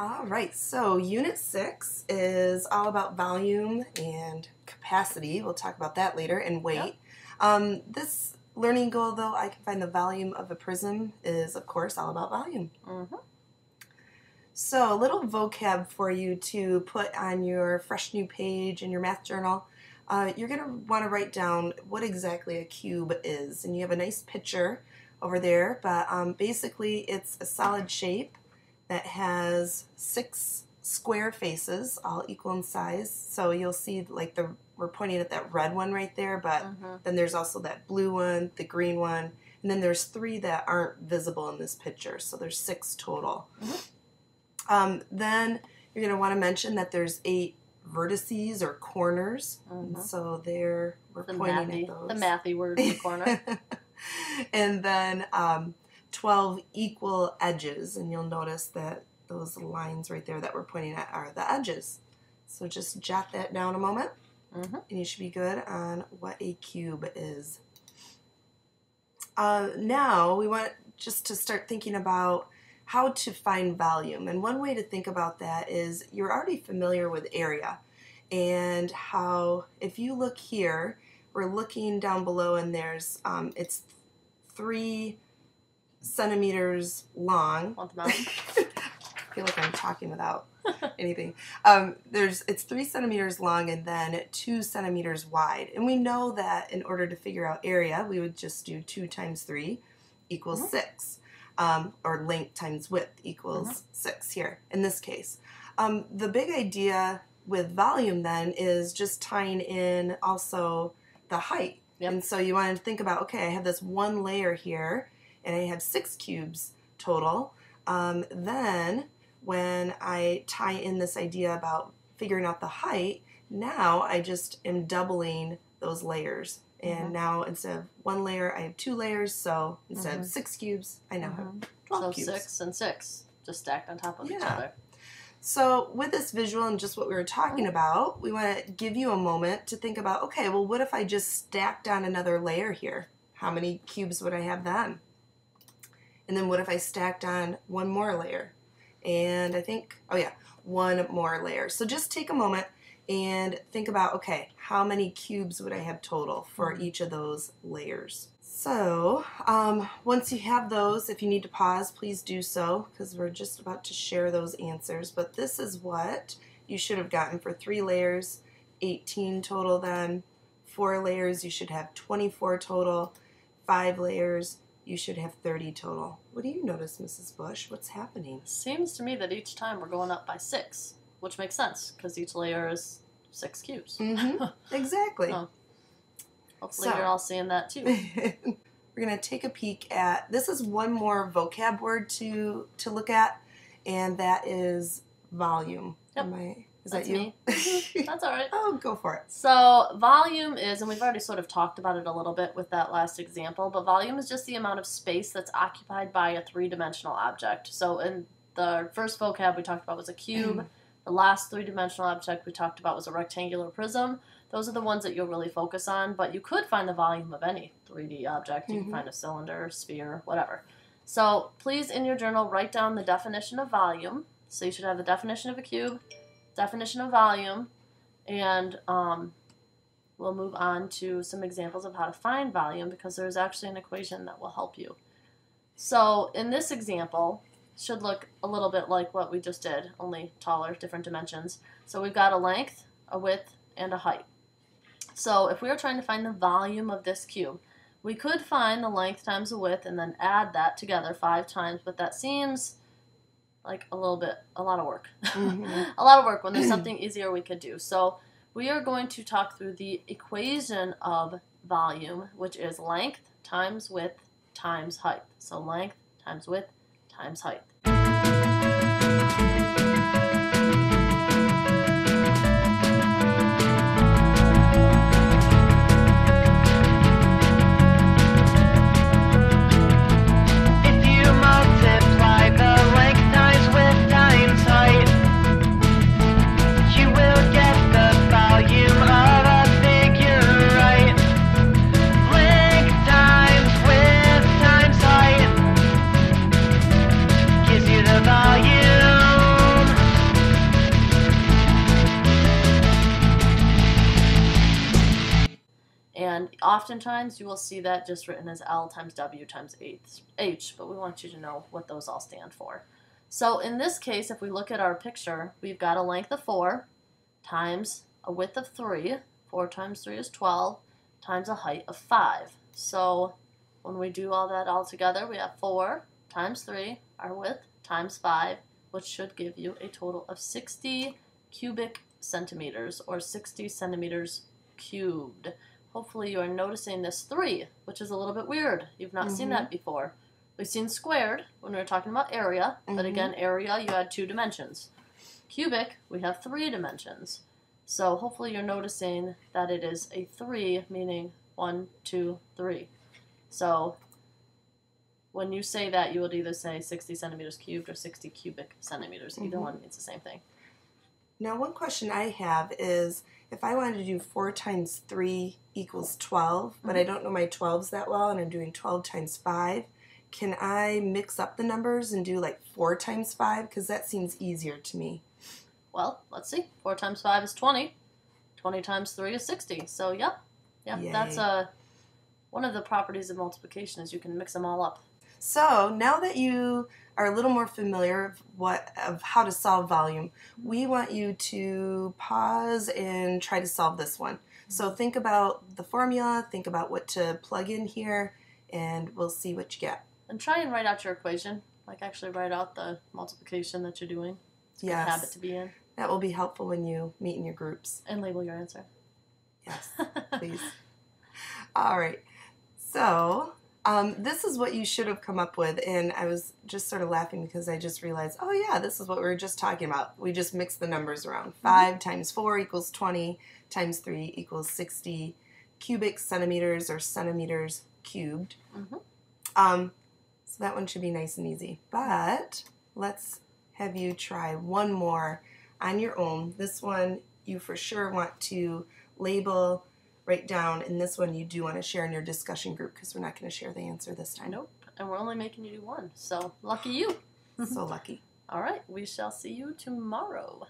All right, so Unit 6 is all about volume and capacity. We'll talk about that later, and weight. Yep. This learning goal, though, I can find the volume of a prism is, of course, all about volume. Mm-hmm. So a little vocab for you to put on your fresh new page in your math journal. You're going to want to write down what exactly a cube is. And you have a nice picture over there, but basically it's a solid shape that has 6 square faces, all equal in size. So you'll see like we're pointing at that red one right there, but then there's also that blue one, the green one, and then there's 3 that aren't visible in this picture. So there's 6 total. Then you're going to want to mention that there's 8 vertices or corners. So we're pointing at those. The mathy word in the corner. And then 12 equal edges, and you'll notice that those lines right there that we're pointing at are the edges. So just jot that down a moment, and you should be good on what a cube is. Now we want just to start thinking about how to find volume, and one way to think about that is you're already familiar with area, and how if you look here, we're looking down below, and there's it's 3 centimeters long. Want the mountain? I feel like I'm talking without anything. It's 3 centimeters long and then 2 centimeters wide. And we know that in order to figure out area, we would just do 2 times 3 equals 6. Or length times width equals 6 here, in this case. The big idea with volume then is just tying in also the height. Yep. And so you want to think about, okay, I have this one layer here, and I have 6 cubes total. Then when I tie in this idea about figuring out the height, now I just am doubling those layers. And now instead of 1 layer, I have 2 layers. So instead of 6 cubes, I now have 12 cubes. So 6 and 6, just stacked on top of each other. So with this visual and just what we were talking about, we want to give you a moment to think about, okay, well, what if I just stacked on another layer here? How many cubes would I have then? And then what if I stacked on 1 more layer? And I think, 1 more layer. So just take a moment and think about, okay, how many cubes would I have total for each of those layers? So once you have those, if you need to pause, please do so, because we're just about to share those answers. But this is what you should have gotten for 3 layers, 18 total then. 4 layers, you should have 24 total. 5 layers, you should have 30 total. What do you notice, Mrs. Bush? What's happening? Seems to me that each time we're going up by 6, which makes sense because each layer is 6 cubes. Exactly. Hopefully you're all seeing that too. We're going to take a peek at, this is one more vocab word to look at, and that is volume. Yep. Is that you? Me. That's all right. Oh, go for it. So volume is, and we've already sort of talked about it a little bit with that last example, but volume is just the amount of space that's occupied by a 3-dimensional object. So in the first vocab we talked about was a cube. The last 3-dimensional object we talked about was a rectangular prism. Those are the ones that you'll really focus on, but you could find the volume of any 3D object. You can find a cylinder, sphere, whatever. So please, in your journal, write down the definition of volume. So you should have the definition of a cube, definition of volume, and we'll move on to some examples of how to find volume, because there's actually an equation that will help you. So in this example, should look a little bit like what we just did, only taller, different dimensions. So we've got a length, a width, and a height. So if we were trying to find the volume of this cube, we could find the length times the width and then add that together 5 times, but that seems like a lot of work. A lot of work when there's something easier we could do. So we are going to talk through the equation of volume, which is length times width times height. So length times width times height. Volume oftentimes you will see that just written as L times W times H, but we want you to know what those all stand for. So in this case, if we look at our picture, we've got a length of 4 times a width of 3. 4 times 3 is 12 times a height of 5. So when we do all that all together, we have 4 times 3, our width, times 5, which should give you a total of 60 cubic centimeters, or 60 centimeters cubed. Hopefully you are noticing this 3, which is a little bit weird. You've not seen that before. We've seen squared when we were talking about area, but again, area, you had 2 dimensions. Cubic, we have 3 dimensions. So hopefully you're noticing that it is a 3, meaning 1, 2, 3. So when you say that, you would either say 60 centimeters cubed or 60 cubic centimeters. Either one means the same thing. Now, one question I have is, if I wanted to do 4 times 3 equals 12, but I don't know my 12s that well, and I'm doing 12 times 5, can I mix up the numbers and do like 4 times 5? Because that seems easier to me. Well, let's see. 4 times 5 is 20. 20 times 3 is 60. So, yep, Yay. that's one of the properties of multiplication is you can mix them all up. So now that you are a little more familiar of how to solve volume, we want you to pause and try to solve this one. So think about the formula, think about what to plug in here, and we'll see what you get. And try and write out your equation. Like actually write out the multiplication that you're doing. It's a good habit to be in. That will be helpful when you meet in your groups. And label your answer. Yes, please. All right. So this is what you should have come up with, and I was just sort of laughing because I just realized, oh yeah, this is what we were just talking about. We just mixed the numbers around. 5 times 4 equals 20, times 3 equals 60 cubic centimeters, or centimeters cubed. So that one should be nice and easy. But let's have you try one more on your own. This one you for sure want to label, write down, and this one you do want to share in your discussion group because we're not going to share the answer this time. Nope, and we're only making you do one, so lucky you. So lucky. All right, we shall see you tomorrow.